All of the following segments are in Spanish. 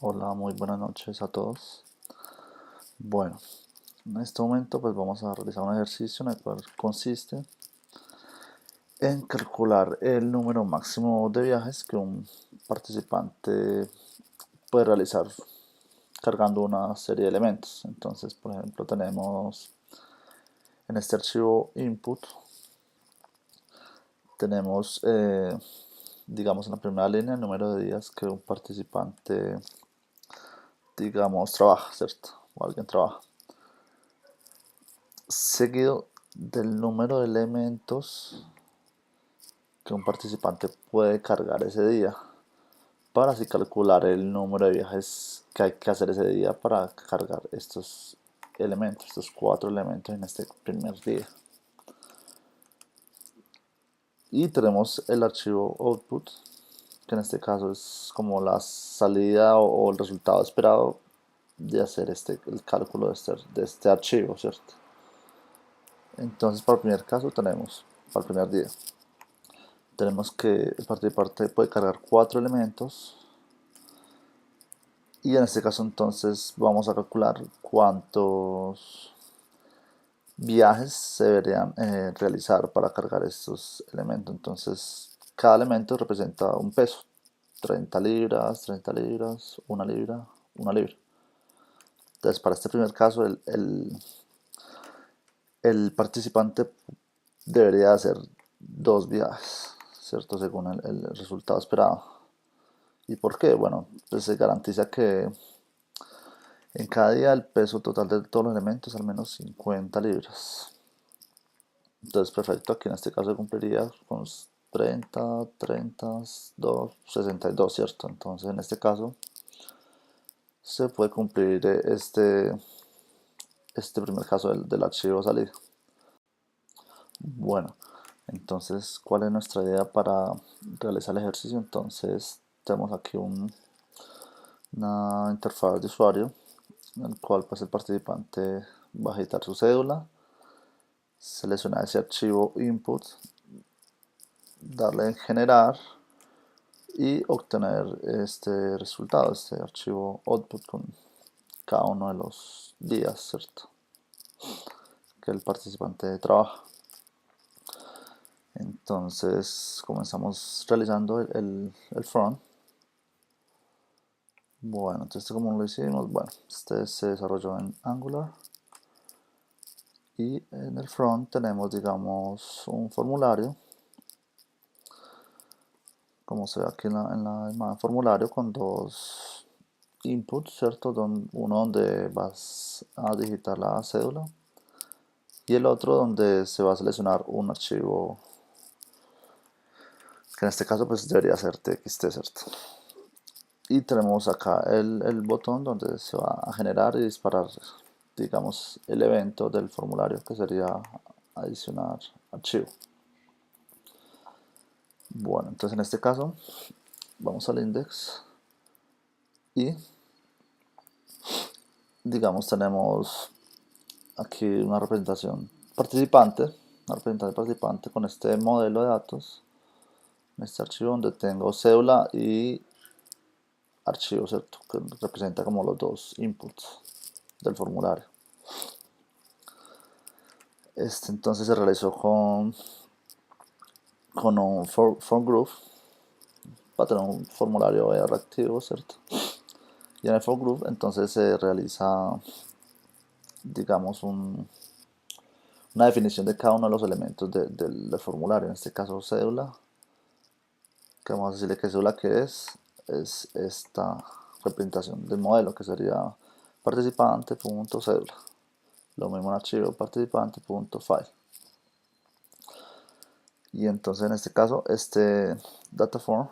Hola, muy buenas noches a todos. Bueno, en este momento pues vamos a realizar un ejercicio en el cual consiste en calcular el número máximo de viajes que un participante puede realizar cargando una serie de elementos. Entonces, por ejemplo, tenemos en este archivo input, tenemos, digamos, en la primera línea el número de días que un participante, digamos, trabaja, ¿cierto? O alguien trabaja. Seguido del número de elementos que un participante puede cargar ese día, para así calcular el número de viajes que hay que hacer ese día para cargar estos elementos, estos cuatro elementos en este primer día. Y tenemos el archivo output, que en este caso es como la salida o el resultado esperado de hacer el cálculo de este archivo, ¿cierto? Entonces, para el primer caso tenemos, para el primer día, tenemos que el participante puede cargar cuatro elementos y en este caso entonces vamos a calcular cuántos viajes se deberían realizar para cargar estos elementos. Entonces cada elemento representa un peso: 30 libras, una libra, una libra. Entonces para este primer caso el participante debería hacer dos viajes, ¿cierto? Según el resultado esperado. ¿Y por qué? Bueno, pues se garantiza que en cada día el peso total de todos los elementos es al menos 50 libras. Entonces, perfecto, aquí en este caso cumpliría con 30, 32, 62, ¿cierto? Entonces, en este caso se puede cumplir este primer caso del archivo salida. Bueno, entonces, ¿cuál es nuestra idea para realizar el ejercicio? Entonces, tenemos aquí una interfaz de usuario en el cual pues el participante va a agitar su cédula, seleccionar ese archivo input, darle en generar y obtener este resultado, este archivo output con cada uno de los días, ¿cierto?, que el participante trabaja. Entonces comenzamos realizando el front. Bueno, entonces como lo hicimos, bueno, este se desarrolló en Angular y en el front tenemos, digamos, un formulario, como se ve aquí en la imagen, formulario con dos inputs, ¿cierto? Uno donde vas a digitar la cédula y el otro donde se va a seleccionar un archivo, que en este caso pues debería ser txt, ¿cierto? Y tenemos acá el botón donde se va a generar y disparar, digamos, el evento del formulario, que sería adicionar archivo. Bueno, entonces en este caso vamos al index y, digamos, tenemos aquí una representación participante con este modelo de datos, en este archivo donde tengo cédula y archivo, ¿cierto?, que representa como los dos inputs del formulario. Este entonces se realizó con un form group para tener un formulario reactivo, ¿cierto? Y en el for group entonces se realiza, digamos, una definición de cada uno de los elementos del formulario, en este caso cédula, que vamos a decirle que cédula que es esta representación del modelo, que sería participante.cédula. Lo mismo en archivo participante.file. Y entonces en este caso, este dataform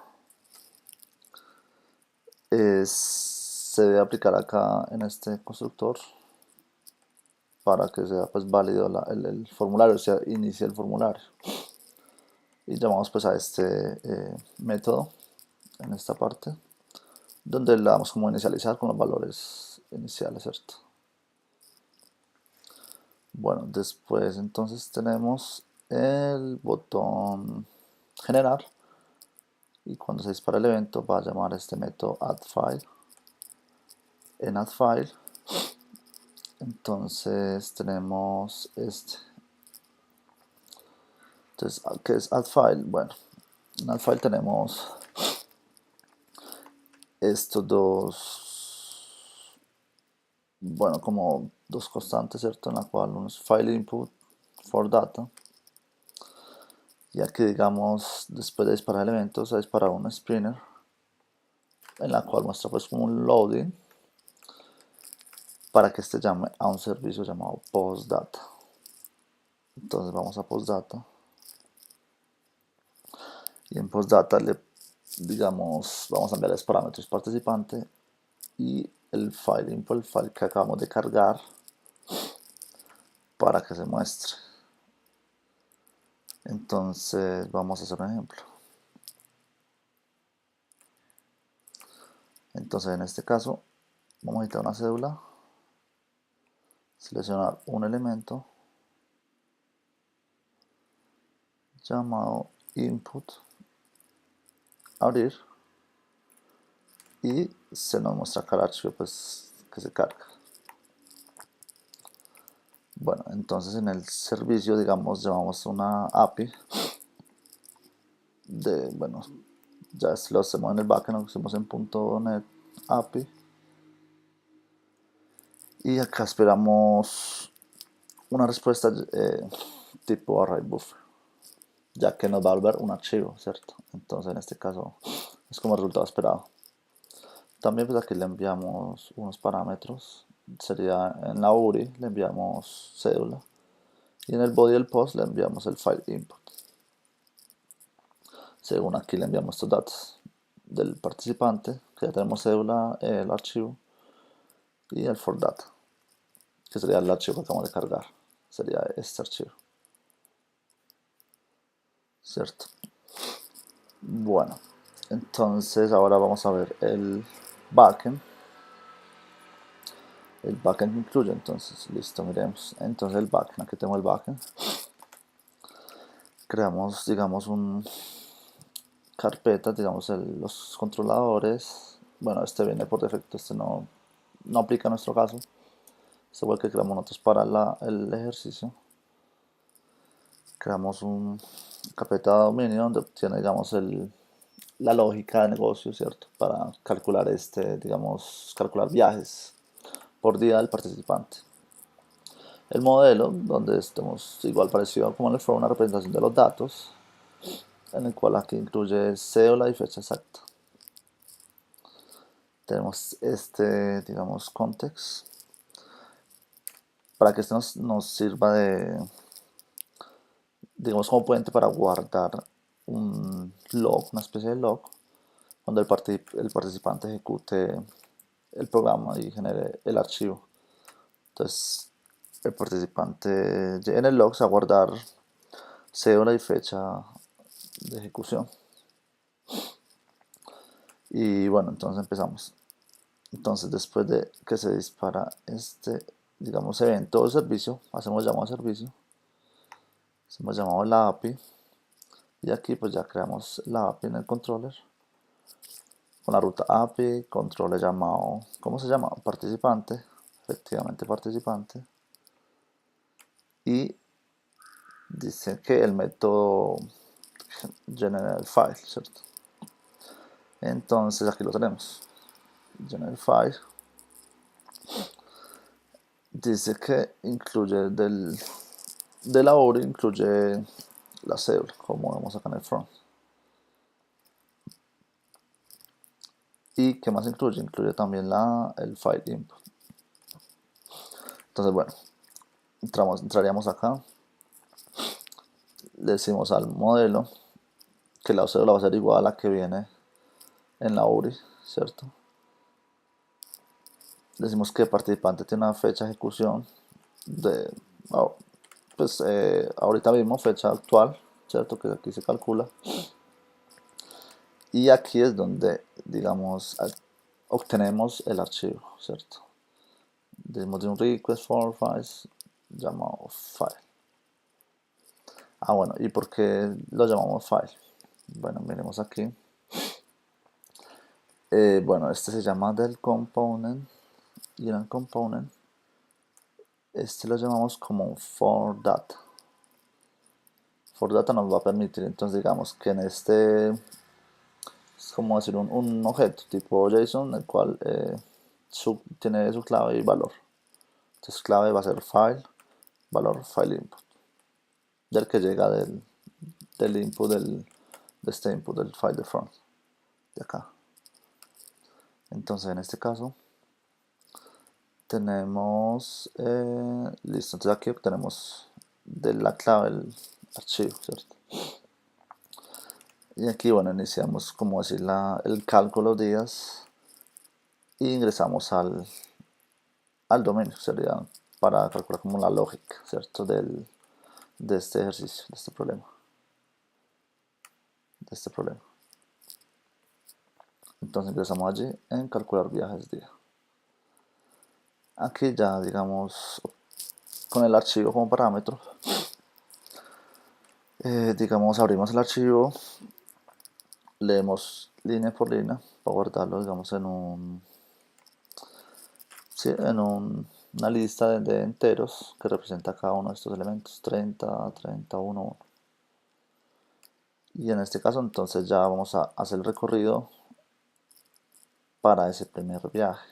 se debe aplicar acá en este constructor para que sea pues válido el formulario, o sea, inicie el formulario. Y llamamos pues a este método en esta parte, donde le damos como inicializar con los valores iniciales, ¿cierto? Bueno, después entonces tenemos el botón generar y cuando se dispara el evento va a llamar a este método addFile en add file. Entonces tenemos este. Entonces, ¿qué es add file? Bueno, en add file tenemos estos dos, bueno, como dos constantes, ¿cierto? En la cual uno es file input for data. Y aquí, digamos, después de disparar elementos, a disparar un sprinter, en la cual muestra pues como un loading para que este llame a un servicio llamado postdata. Entonces vamos a postdata y en postdata le digamos vamos a enviarles parámetros participante y el file input, el file que acabamos de cargar para que se muestre. Entonces vamos a hacer un ejemplo. Entonces en este caso vamos a editar una cédula, seleccionar un elemento llamado input, abrir y se nos muestra acá el archivo pues que se carga. Bueno, entonces en el servicio digamos llamamos una API de, bueno, ya lo hacemos en el backend, lo hacemos en .NET API y acá esperamos una respuesta tipo array buffer, ya que nos va a volver un archivo, ¿cierto? Entonces en este caso es como resultado esperado. También pues aquí le enviamos unos parámetros, sería en la URI le enviamos cédula y en el body del post le enviamos el file input. Según aquí le enviamos estos datos del participante, que ya tenemos cédula, el archivo y el for data, que sería el archivo que acabamos de cargar, sería este archivo, ¿cierto? Bueno, entonces ahora vamos a ver el backend. El backend incluye, entonces, listo, miremos. Entonces el backend, aquí tengo el backend. Creamos, digamos, un carpeta, digamos, los controladores. Bueno, este viene por defecto, este no aplica en nuestro caso. Este fue el que creamos nosotros para el ejercicio. Creamos un carpeta de dominio donde obtiene, digamos, la lógica de negocio, ¿cierto? Para calcular digamos, calcular viajes por día del participante. El modelo, donde estamos igual parecido como en el fue una representación de los datos, en el cual aquí incluye cédula y fecha exacta. Tenemos digamos, context, para que este nos sirva de, digamos, como puente para guardar un log, una especie de log, donde el participante ejecute el programa y genere el archivo. Entonces, el participante en el log se va a guardar cédula y fecha de ejecución. Y bueno, entonces empezamos. Entonces, después de que se dispara digamos, evento o servicio, hacemos llamado a servicio, hacemos llamado a la API y aquí pues ya creamos la API en el controller con la ruta API, controller llamado, ¿cómo se llama? Participante, efectivamente participante, y dice que el método general file, ¿cierto? Entonces aquí lo tenemos, general file, dice que incluye de la URI, incluye la cédula, como vemos acá en el front. ¿Y qué más incluye? Incluye también el file input. Entonces, bueno, entraríamos acá, le decimos al modelo que la cédula va a ser igual a la que viene en la URI, ¿cierto? Decimos que el participante tiene una fecha de ejecución de, pues ahorita mismo, fecha actual, ¿cierto? Que aquí se calcula. Y aquí es donde, digamos, obtenemos el archivo, ¿cierto? Decimos de un request for files llamado file. Bueno, ¿y por qué lo llamamos file? Bueno, miremos aquí. Bueno, este se llama del component y en el component este lo llamamos como un for data. For data nos va a permitir entonces digamos que en este es como decir un objeto tipo JSON el cual tiene su clave y valor. Entonces clave va a ser file, valor file input, del que llega del input de este input del file de front de acá. Entonces en este caso tenemos listo, entonces aquí obtenemos de la clave el archivo, ¿cierto? Y aquí bueno, iniciamos como decir el cálculo de días y ingresamos al dominio, sería para calcular como la lógica, ¿cierto? De este ejercicio, de este problema. Entonces ingresamos allí en calcular viajes día. Aquí ya digamos con el archivo como parámetro, digamos abrimos el archivo, leemos línea por línea para guardarlo digamos una lista de enteros que representa cada uno de estos elementos, 30, 31, 1. Y en este caso entonces ya vamos a hacer el recorrido para ese primer viaje,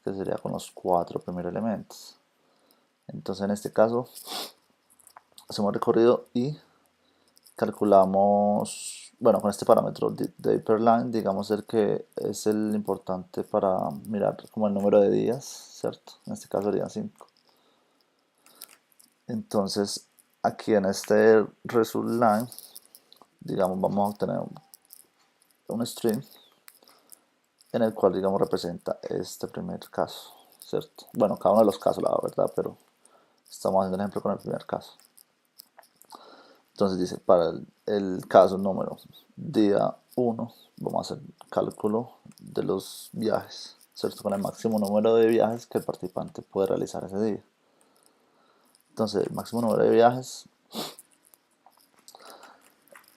que sería con los 4 primeros elementos. Entonces en este caso hacemos recorrido y calculamos, bueno, con este parámetro de hyperline, digamos el que es el importante para mirar como el número de días, ¿cierto? En este caso serían 5. Entonces aquí en este result line, digamos, vamos a obtener un string en el cual, digamos, representa este primer caso, ¿cierto? Bueno, cada uno de los casos, la verdad, pero estamos haciendo un ejemplo con el primer caso. Entonces dice, para el caso número día 1, vamos a hacer cálculo de los viajes, ¿cierto? Con el máximo número de viajes que el participante puede realizar ese día. Entonces, el máximo número de viajes.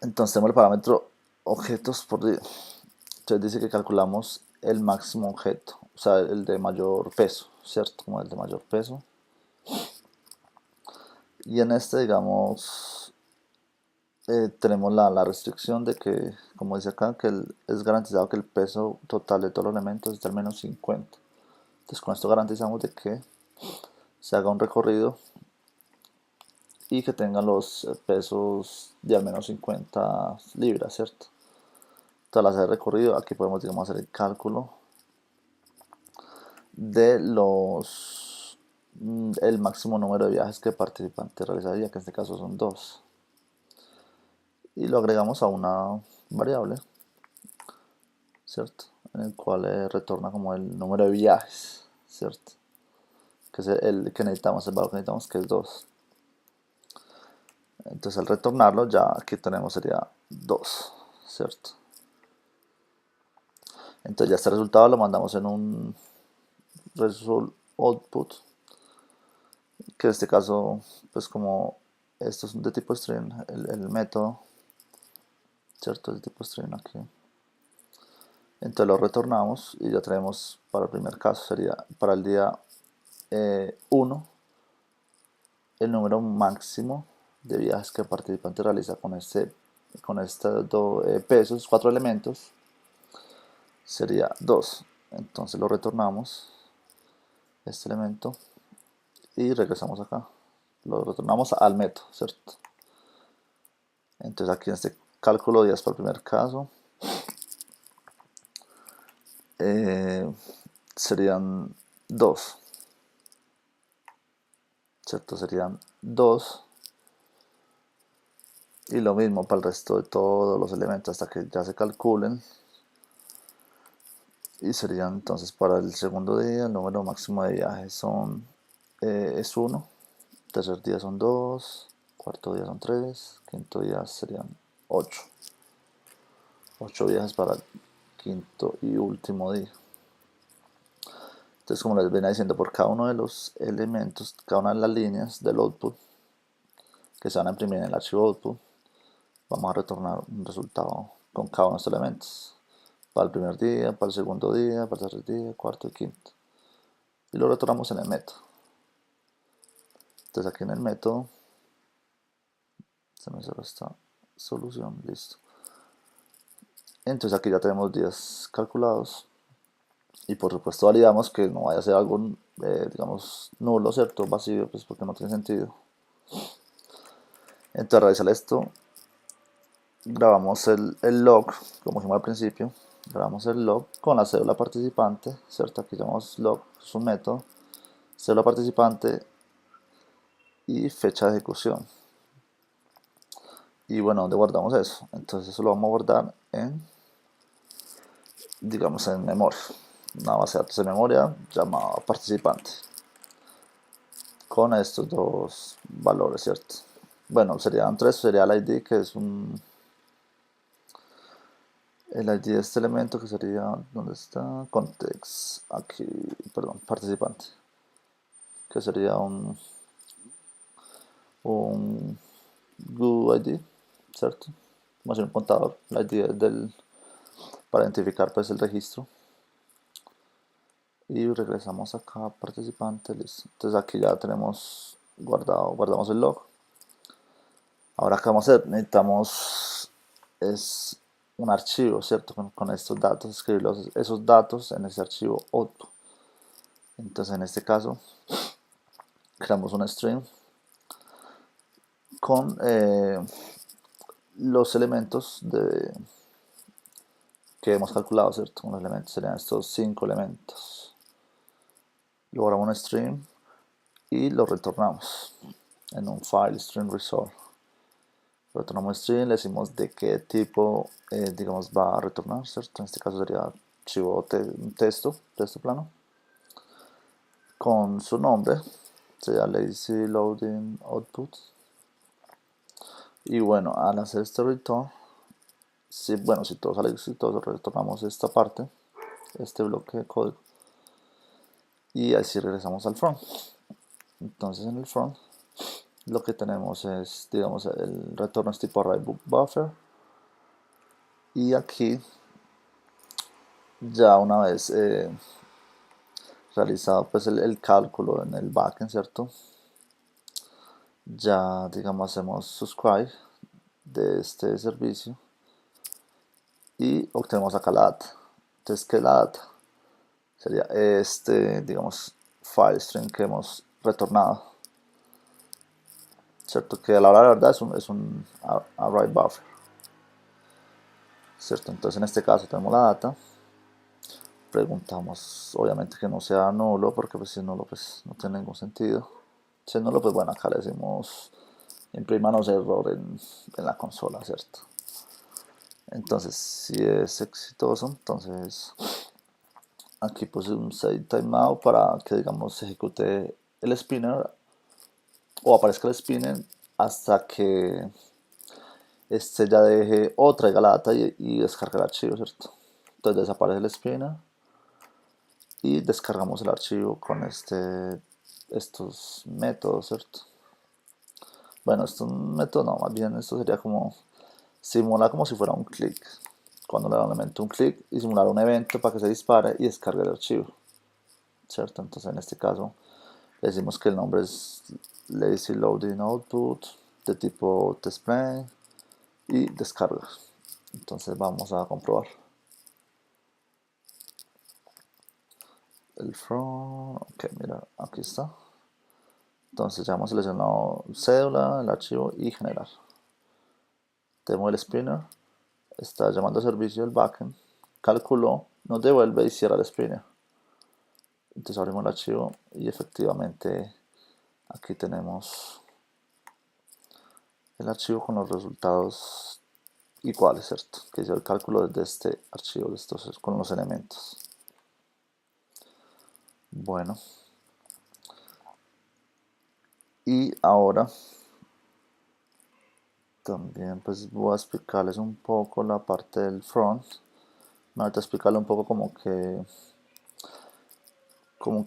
Entonces tenemos el parámetro objetos por día. Entonces dice que calculamos el máximo objeto, o sea, el de mayor peso, ¿cierto? Como el de mayor peso. Y en este, digamos, tenemos la restricción de que, como dice acá, que es garantizado que el peso total de todos los elementos es de al menos 50. Entonces con esto garantizamos de que se haga un recorrido y que tenga los pesos de al menos 50 libras, ¿cierto? Entonces al hacer el recorrido, aquí podemos, digamos, hacer el cálculo de el máximo número de viajes que el participante realizaría, que en este caso son 2. Y lo agregamos a una variable, ¿cierto? En el cual retorna como el número de viajes, ¿cierto? Que es el que necesitamos, el valor que necesitamos, que es 2. Entonces al retornarlo ya aquí tenemos sería 2, ¿cierto? Entonces ya este resultado lo mandamos en un result output, que en este caso pues como esto es de tipo string, el método, ¿cierto? Es de tipo string aquí. Entonces lo retornamos y ya tenemos para el primer caso, sería para el día 1 el número máximo de viajes que el participante realiza con estos dos pesos, 4 elementos, sería 2. Entonces lo retornamos, este elemento, y regresamos acá. Lo retornamos al método, ¿cierto? Entonces aquí en este cálculo de días para el primer caso, serían 2, ¿cierto? Serían 2. Y lo mismo para el resto de todos los elementos hasta que ya se calculen. Y serían entonces para el segundo día el número máximo de viajes es 1, tercer día son 2, cuarto día son 3, quinto día serían 8. 8 viajes para el quinto y último día. Entonces, como les venía diciendo, por cada uno de los elementos, cada una de las líneas del output que se van a imprimir en el archivo output, vamos a retornar un resultado con cada uno de estos elementos. Para el primer día, para el segundo día, para el tercer día, cuarto y quinto. y lo retornamos en el método. Entonces aquí en el método se me cerró esta solución, listo. Entonces aquí ya tenemos días calculados y por supuesto validamos que no vaya a ser algo, digamos, nulo, ¿cierto? Vacío, pues porque no tiene sentido. Entonces al realizar esto, grabamos el log, como dijimos al principio, grabamos el log con la cédula participante, ¿cierto? Aquí llamamos log, es un método, cédula participante y fecha de ejecución. Y bueno, ¿dónde guardamos eso? Entonces eso lo vamos a guardar en, digamos, en memoria, una base de datos de memoria llamada participante, con estos dos valores, ¿cierto? Bueno, serían tres, sería el ID, que es el ID de este elemento, que sería, ¿dónde está? Context, aquí, perdón, participante, que sería un GUID, ¿cierto? Vamos a hacer un contador, el ID es para identificar pues el registro. Y regresamos acá a participante, listo. Entonces aquí ya tenemos guardamos el log. Ahora qué vamos a hacer, necesitamos es un archivo, ¿cierto? Con estos datos, escribir esos datos en ese archivo output. Entonces en este caso creamos un string con los elementos que hemos calculado, ¿cierto? Los elementos serían estos 5 elementos. Logramos un string y lo retornamos en un file string result. Retornamos string, le decimos de qué tipo, digamos, va a retornar, ¿cierto? En este caso sería archivo texto plano, con su nombre, sería lazy loading output. Y bueno, al hacer este return, si todo sale exitoso, retornamos esta parte, este bloque de código, y así regresamos al front. Entonces en el front lo que tenemos es, digamos, el retorno es tipo array buffer, y aquí ya una vez realizado pues el cálculo en el backend, ¿cierto? Ya digamos hacemos subscribe de este servicio y obtenemos acá la data. Entonces, ¿qué es la data? Sería este, digamos, file string que hemos retornado, ¿cierto? Que a la hora de la verdad es un array buffer, ¿cierto? Entonces en este caso tenemos la data, preguntamos obviamente que no sea nulo, porque pues si es nulo pues no tiene ningún sentido. Si es nulo, pues bueno, acá le decimos imprimanos error en la consola, ¿cierto? Entonces si es exitoso, entonces aquí puse un set timeout para que digamos se ejecute el spinner o aparezca el spinner hasta que este ya deje o traiga la data y descargue el archivo, ¿cierto? Entonces desaparece el spinner y descargamos el archivo con estos métodos, ¿cierto? Bueno, esto es un método, no, más bien esto sería como simular como si fuera un clic. Cuando le da un elemento un clic y simular un evento para que se dispare y descargue el archivo, ¿cierto? Entonces en este caso le decimos que el nombre es lazy loading output de tipo testplane y descarga. Entonces vamos a comprobar el from, ok, mira, aquí está. Entonces ya hemos seleccionado cédula, el archivo y generar. Tenemos el spinner, está llamando al servicio del backend, calculó, nos devuelve y cierra el spinner. Entonces abrimos el archivo y efectivamente aquí tenemos el archivo con los resultados iguales, ¿cierto? Que hizo el cálculo desde este archivo, de estos, con los elementos. Bueno, y ahora también pues voy a explicarles un poco la parte del front. Me voy a explicarle un poco como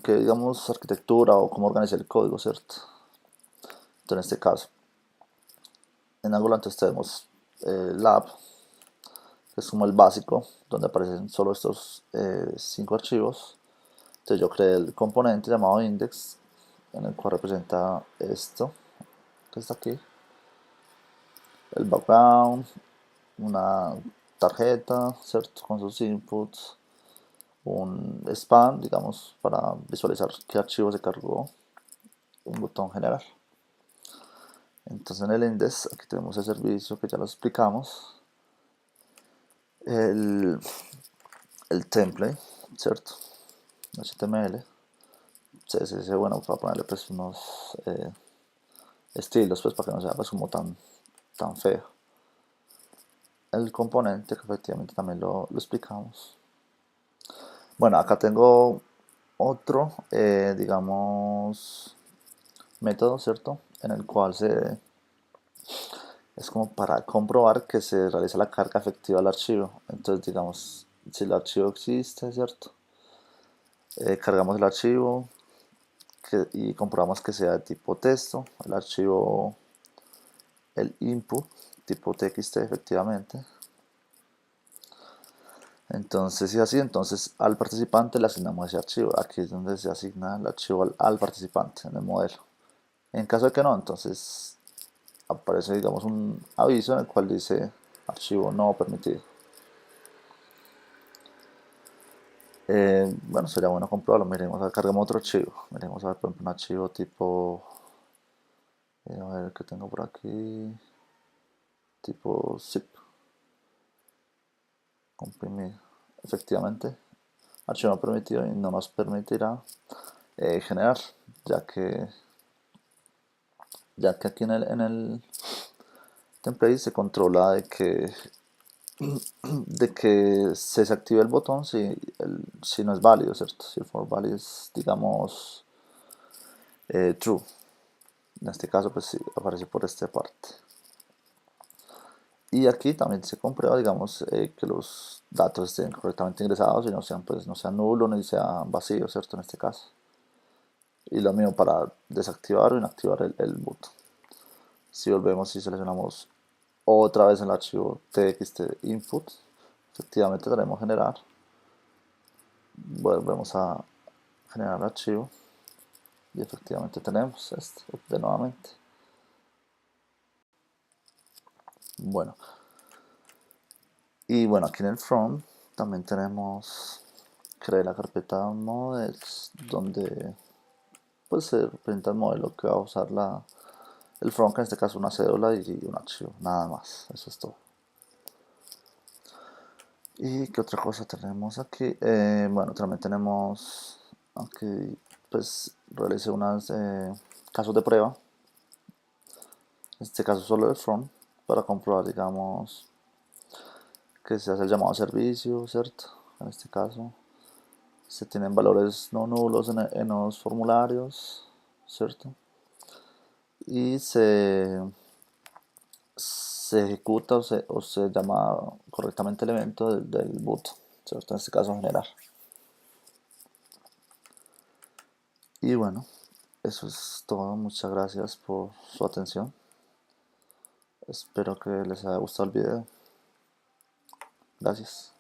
que digamos arquitectura o cómo organizar el código, ¿cierto? Entonces en este caso, en Angular entonces tenemos lab, que es como el básico, donde aparecen solo estos 5 archivos. Entonces yo creé el componente llamado index, en el cual representa esto que está aquí, el background, una tarjeta, ¿cierto? Con sus inputs, un span, digamos, para visualizar qué archivo se cargó, un botón general. Entonces en el index aquí tenemos el servicio que ya lo explicamos, el, el template, ¿cierto? HTML, CSS, bueno, para ponerle pues unos estilos, pues para que no sea pues como tan feo. El componente que efectivamente también lo explicamos. Bueno, acá tengo otro, digamos, método, ¿cierto? En el cual es como para comprobar que se realiza la carga efectiva del archivo. Entonces, digamos, si el archivo existe, ¿cierto? Cargamos el archivo y comprobamos que sea de tipo texto. El archivo, el input, tipo txt efectivamente. Entonces, si es así, entonces al participante le asignamos ese archivo. Aquí es donde se asigna el archivo al participante en el modelo. En caso de que no, entonces aparece, digamos, un aviso en el cual dice archivo no permitido. Bueno, sería bueno comprobarlo. Miremos, a ver, cargamos otro archivo. Miremos a ver, por ejemplo, un archivo tipo, a ver qué tengo por aquí, tipo zip, comprimido. Efectivamente, archivo no permitido y no nos permitirá generar, ya que aquí en el template se controla de que se desactive el botón si no es válido, ¿cierto? Si el for value es, digamos, true. En este caso, pues sí, aparece por esta parte. Y aquí también se comprueba, digamos, que los datos estén correctamente ingresados y no sean nulos ni sean vacíos, ¿cierto? En este caso. Y lo mismo para desactivar o inactivar el botón. Si volvemos y seleccionamos otra vez el archivo txt input, efectivamente debemos generar. Volvemos a generar el archivo y efectivamente tenemos este de nuevamente. Bueno, y bueno, aquí en el front también tenemos, creé la carpeta models donde pues se representa el modelo que va a usar el front, que en este caso una cédula y un archivo, nada más, eso es todo. ¿Y qué otra cosa tenemos aquí? Bueno, también tenemos aquí, pues realicé unos casos de prueba, en este caso solo el front, para comprobar, digamos, que se hace el llamado a servicio, ¿cierto? En este caso, se tienen valores no nulos en los formularios, ¿cierto? Y se ejecuta o se llama correctamente el evento del boot, ¿cierto? En este caso generar. Y bueno, eso es todo. Muchas gracias por su atención. Espero que les haya gustado el video. Gracias.